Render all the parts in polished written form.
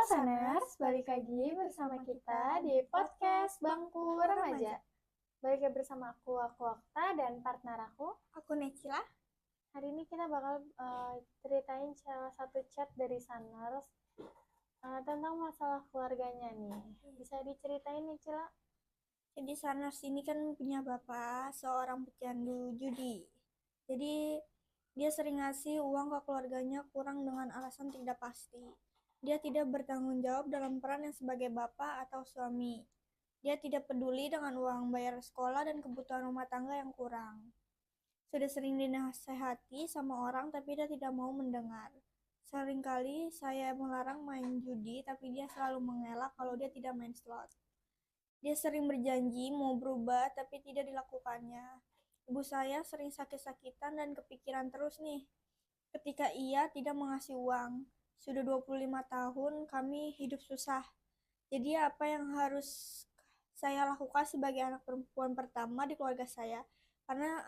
Saners, balik lagi bersama kita di podcast Bangku Remaja. Balik lagi bersama aku Okta, dan partner aku Necila. Hari ini kita bakal ceritain salah satu chat dari Saners tentang masalah keluarganya nih. Bisa diceritain Necila? Jadi Saners ini kan punya bapak seorang pecandu judi. Jadi dia sering ngasih uang ke keluarganya kurang dengan alasan tidak pasti. Dia tidak bertanggung jawab dalam peran yang sebagai bapak atau suami. Dia tidak peduli dengan uang bayar sekolah dan kebutuhan rumah tangga yang kurang. Sudah sering dinasehati sama orang tapi dia tidak mau mendengar. Seringkali saya melarang main judi tapi dia selalu mengelak kalau dia tidak main slot. Dia sering berjanji mau berubah tapi tidak dilakukannya. Ibu saya sering sakit-sakitan dan kepikiran terus nih ketika ia tidak mengasih uang. Sudah 25 tahun kami hidup susah. Jadi apa yang harus saya lakukan sebagai anak perempuan pertama di keluarga saya? Karena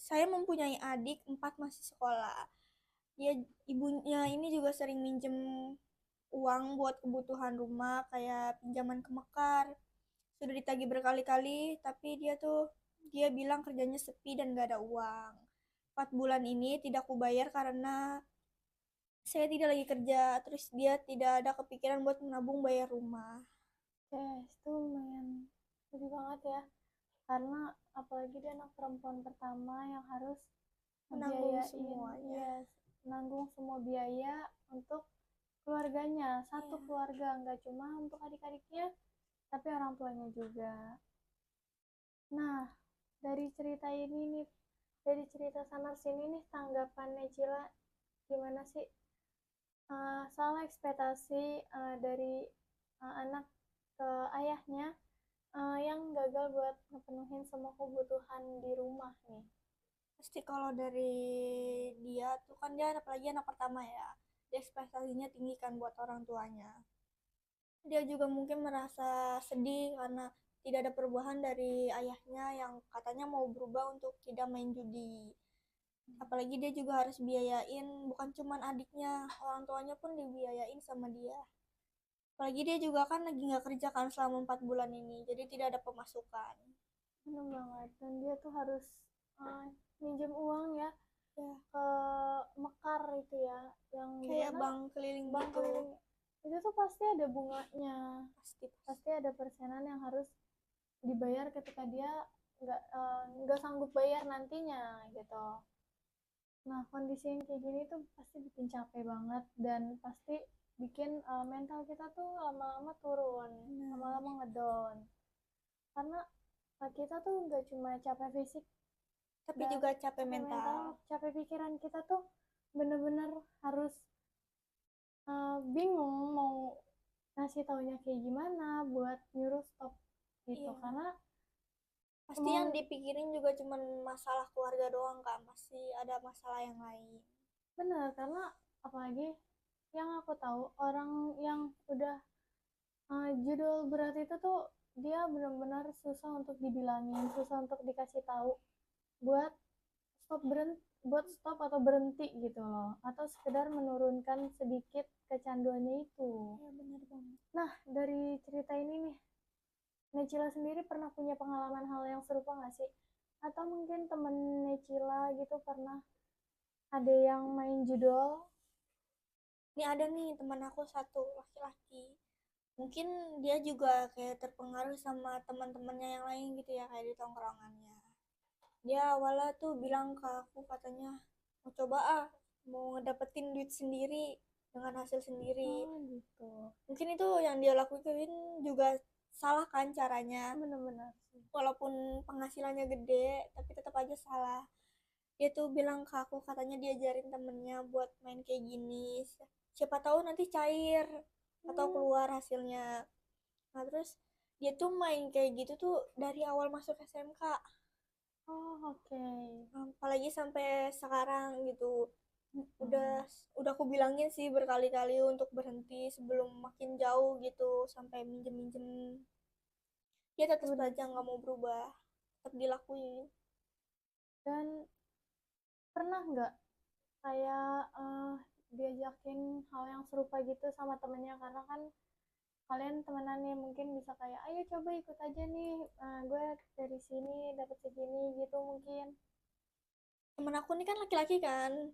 saya mempunyai adik 4 masih sekolah. Ibunya ini juga sering minjem uang buat kebutuhan rumah kayak pinjaman ke Mekar. Sudah ditagih berkali-kali tapi dia bilang kerjanya sepi dan gak ada uang. 4 bulan ini tidak aku bayar karena saya tidak lagi kerja, terus dia tidak ada kepikiran buat menabung bayar rumah. Itu lumayan sedih banget ya, karena apalagi dia anak perempuan pertama yang harus Menanggung semuanya. menanggung semua biaya untuk keluarganya, satu keluarga, nggak cuma untuk adik-adiknya tapi orang tuanya juga. Nah, dari cerita Sanars ini nih, tanggapan Necila gimana sih soal ekspektasi dari anak ke ayahnya yang gagal buat ngepenuhin semua kebutuhan di rumah nih? Pasti kalau dari dia tuh kan dia apalagi anak pertama ya, dia ekspektasinya tinggi kan buat orang tuanya. Dia juga mungkin merasa sedih karena tidak ada perubahan dari ayahnya yang katanya mau berubah untuk tidak main judi. Apalagi dia juga harus biayain bukan cuma adiknya, orang tuanya pun dibiayain sama dia. Apalagi dia juga kan lagi nggak kerja kan selama 4 bulan ini, jadi tidak ada pemasukan. Benar banget, dan dia tuh harus minjem uang ya ke Mekar itu ya, yang kayak bank keliling gitu. Itu tuh pasti ada bunganya, pasti ada persenan yang harus dibayar ketika dia nggak sanggup bayar nantinya gitu. Nah, kondisi yang kayak gini tuh pasti bikin capek banget dan pasti bikin mental kita tuh lama-lama turun, lama-lama ngedown. Karena kita tuh nggak cuma capek fisik, tapi juga capek mental, capek pikiran. Kita tuh bener-bener harus bingung mau ngasih taunya kayak gimana buat nyuruh stop gitu. Karena pasti yang dipikirin juga cuma masalah keluarga doang kan, pasti ada masalah yang lain. Bener, karena apalagi yang aku tahu orang yang udah judul berat itu tuh dia benar-benar susah untuk dibilangin, susah untuk dikasih tahu buat stop atau berhenti gitu loh, atau sekedar menurunkan sedikit kecanduannya itu. Ya benar banget. Nah, dari cerita ini nih, Necila sendiri pernah punya pengalaman hal yang serupa nggak sih? Atau mungkin temen Necila gitu pernah ada yang main judol? Ini ada nih teman aku satu laki-laki, mungkin dia juga kayak terpengaruh sama teman-temannya yang lain gitu ya, kayak di tongkrongannya. Dia awalnya tuh bilang ke aku katanya mau ngedapetin duit sendiri dengan hasil sendiri. Gitu. Mungkin itu yang dia lakuin juga salah kan caranya. Bener-bener. Walaupun penghasilannya gede tapi tetap aja salah. Dia tuh bilang ke aku katanya diajarin temennya buat main kayak gini, siapa tahu nanti cair atau keluar hasilnya. Nah terus dia tuh main kayak gitu tuh dari awal masuk SMK. Oke. Apalagi sampai sekarang gitu. Udah aku bilangin sih berkali-kali untuk berhenti sebelum makin jauh gitu, sampai minjem-minjem. Dia tetap saja nggak mau berubah, tetap dilakuin. Dan pernah nggak kayak diajakin hal yang serupa gitu sama temennya, karena kan kalian temenan nih, mungkin bisa kayak ayo coba ikut aja nih, gue dari sini dapat segini gitu mungkin. Temen aku nih kan laki-laki kan,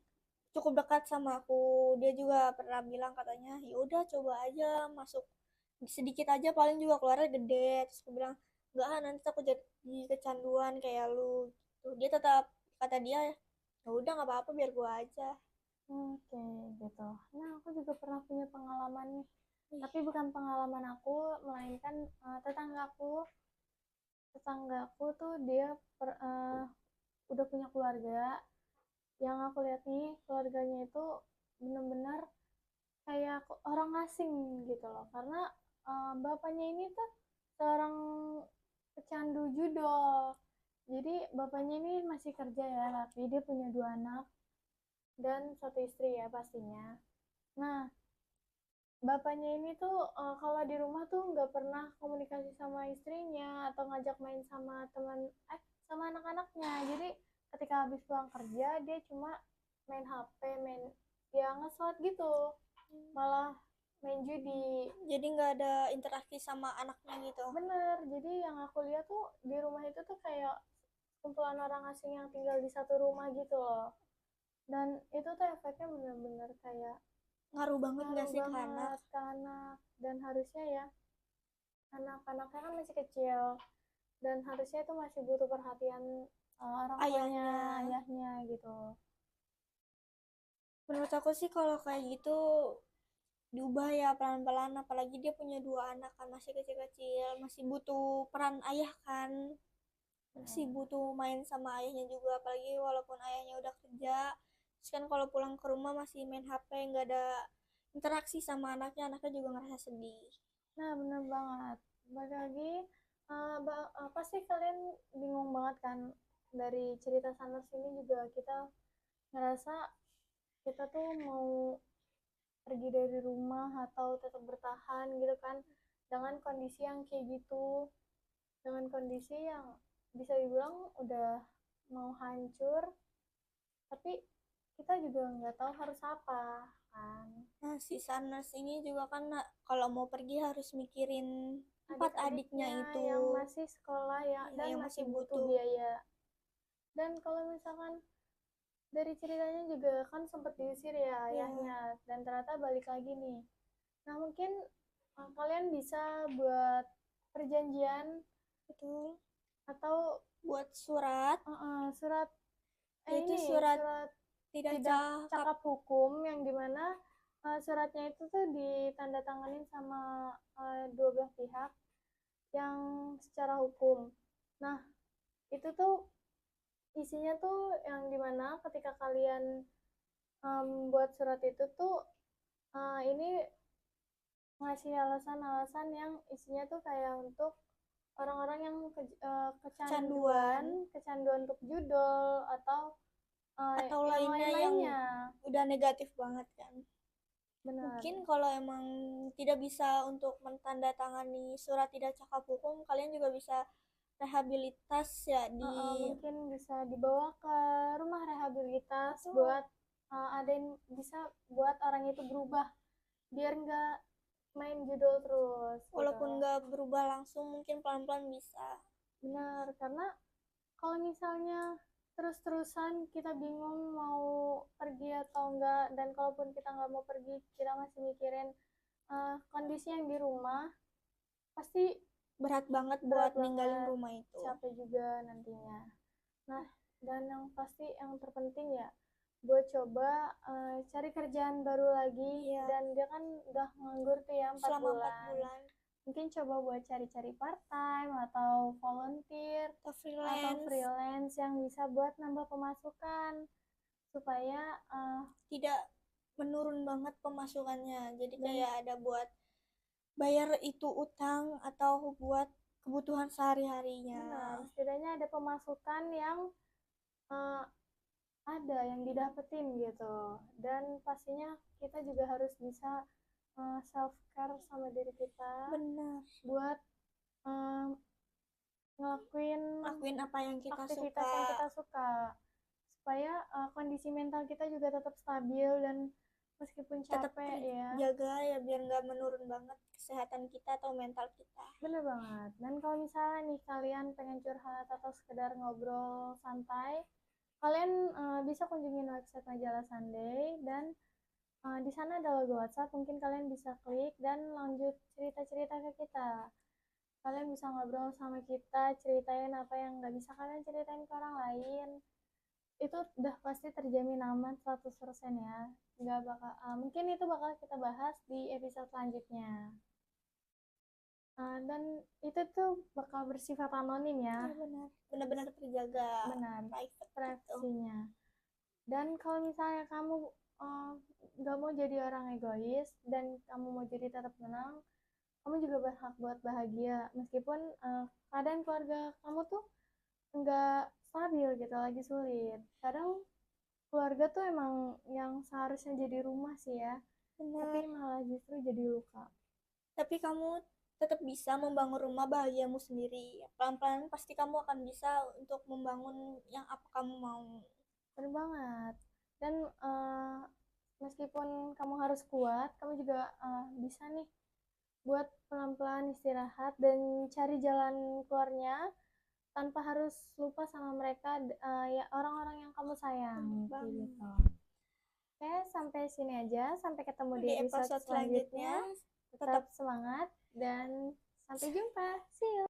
cukup dekat sama aku. Dia juga pernah bilang katanya, ya udah coba aja masuk sedikit aja paling juga keluarnya gede. Terus aku bilang, enggak ah, nanti aku jadi kecanduan kayak lu gitu. Dia tetap kata dia, ya udah nggak apa-apa biar gua aja. Oke, gitu. Nah, aku juga pernah punya pengalaman nih, Ih, tapi bukan pengalaman aku, melainkan tetanggaku. Tetanggaku tuh dia udah punya keluarga. Yang aku lihat nih, keluarganya itu bener-bener kayak orang asing gitu loh, karena bapaknya ini tuh seorang pecandu judol. Jadi bapaknya ini masih kerja ya, tapi dia punya dua anak dan satu istri ya pastinya. Nah, bapaknya ini tuh kalau di rumah tuh nggak pernah komunikasi sama istrinya atau ngajak main sama teman, sama anak-anaknya. Jadi ketika habis pulang kerja dia cuma main HP, main ya ngeslot gitu, malah main judi. jadi nggak ada interaksi sama anaknya gitu. Bener, jadi yang aku lihat tuh di rumah itu tuh kayak kumpulan orang asing yang tinggal di satu rumah gitu loh. Dan itu tuh efeknya bener-bener kayak Ngaruh banget nggak ngaruh sih ke anak? banget ke anak. Dan harusnya ya, anak-anaknya kan masih kecil dan harusnya itu masih butuh perhatian orang tuanya, Ayahnya. ayahnya gitu. Menurut aku sih kalau kayak gitu diubah ya pelan-pelan, apalagi dia punya dua anak kan masih kecil-kecil, masih butuh peran ayah kan, masih Hmm. butuh main sama ayahnya juga, apalagi walaupun ayahnya udah kerja. Terus kan kalau pulang ke rumah masih main HP, nggak ada interaksi sama anaknya, anaknya juga ngerasa sedih. Nah, bener banget. Balik lagi, pasti kalian bingung banget kan, dari cerita sana sini juga kita ngerasa kita tuh mau pergi dari rumah atau tetap bertahan gitu kan, dengan kondisi yang kayak gitu, dengan kondisi yang bisa dibilang udah mau hancur, tapi kita juga nggak tahu harus apa kan. Nah, si Sanas ini juga kan kalau mau pergi harus mikirin empat adiknya Adik-adiknya itu. yang masih sekolah ya, Iya, dan yang masih masih butuh butuh. biaya. Dan kalau misalkan dari ceritanya juga kan sempat diusir ya Iya, ayahnya, dan ternyata balik lagi nih. Nah, mungkin kalian bisa buat perjanjian betul. atau Buat surat, surat, yaitu ini surat surat tidak tidak cakap. cakap hukum, yang dimana suratnya itu tuh ditandatanganin sama dua belah pihak yang secara hukum. Nah, itu tuh isinya tuh yang dimana ketika kalian buat surat itu tuh ini ngasih alasan-alasan yang isinya tuh kayak untuk orang-orang yang Kecanduan kecanduan untuk judol atau atau yang lainnya yang lain-lainnya. udah negatif banget kan. Benar. Mungkin kalau emang tidak bisa untuk mentandatangani surat tidak cakap hukum, kalian juga bisa rehabilitas ya di Mungkin bisa dibawa ke rumah rehabilitas betul. buat ada yang bisa buat orang itu berubah biar nggak main judol terus gitu. Walaupun nggak berubah langsung, mungkin pelan-pelan bisa. Benar, karena kalau misalnya terus-terusan kita bingung mau pergi atau enggak, dan kalaupun kita nggak mau pergi kita masih mikirin kondisi yang di rumah, pasti Berat banget berat buat ninggalin banget, rumah itu. capek juga nantinya. Nah, dan yang pasti yang terpenting ya, buat coba cari kerjaan baru lagi. Iya, Dan dia kan udah nganggur tuh ya 4 selama 4 bulan. bulan Mungkin coba buat cari-cari part time atau volunteer atau atau freelance, freelance yang bisa buat nambah pemasukan supaya tidak menurun banget pemasukannya. Jadi dan kayak ada buat bayar itu utang atau buat kebutuhan sehari-harinya. benar, setidaknya ada pemasukan yang eh, ada yang didapetin gitu. Dan pastinya kita juga harus bisa self care sama diri kita Bener. buat eh, ngelakuin Lakuin apa yang kita aktivitas suka. yang kita suka supaya kondisi mental kita juga tetap stabil dan meskipun tetap capek ya. jaga ya biar nggak menurun banget kesehatan kita atau mental kita. Bener banget. Dan kalau misalnya nih kalian pengen curhat atau sekedar ngobrol santai, kalian bisa kunjungin website Majalah Sunday, dan di sana ada logo WhatsApp, mungkin kalian bisa klik dan lanjut cerita-cerita ke kita. Kalian bisa ngobrol sama kita, ceritain apa yang nggak bisa kalian ceritain ke orang lain. Itu udah pasti terjamin aman 100% ya. Nggak bakal, mungkin itu bakal kita bahas di episode selanjutnya. Dan itu tuh bakal bersifat anonim ya. Benar, benar-benar terjaga Benar, private gitu. privasinya. Dan kalau misalnya kamu nggak mau jadi orang egois dan kamu mau jadi tetap tenang, kamu juga berhak buat bahagia meskipun keadaan keluarga kamu tuh nggak stabil gitu, lagi sulit. Kadang keluarga tuh emang yang seharusnya jadi rumah sih ya, tapi Benar. malah justru jadi luka. Tapi kamu tetap bisa membangun rumah bahagiamu sendiri. Pelan-pelan pasti kamu akan bisa untuk membangun yang apa kamu mau. Bener banget. Dan meskipun kamu harus kuat, kamu juga bisa nih buat pelan-pelan istirahat dan cari jalan keluarnya tanpa harus lupa sama mereka, ya orang-orang yang kamu sayang gitu. Oke, sampai sini aja. Sampai ketemu di episode selanjutnya. Tetap semangat dan sampai jumpa. See you.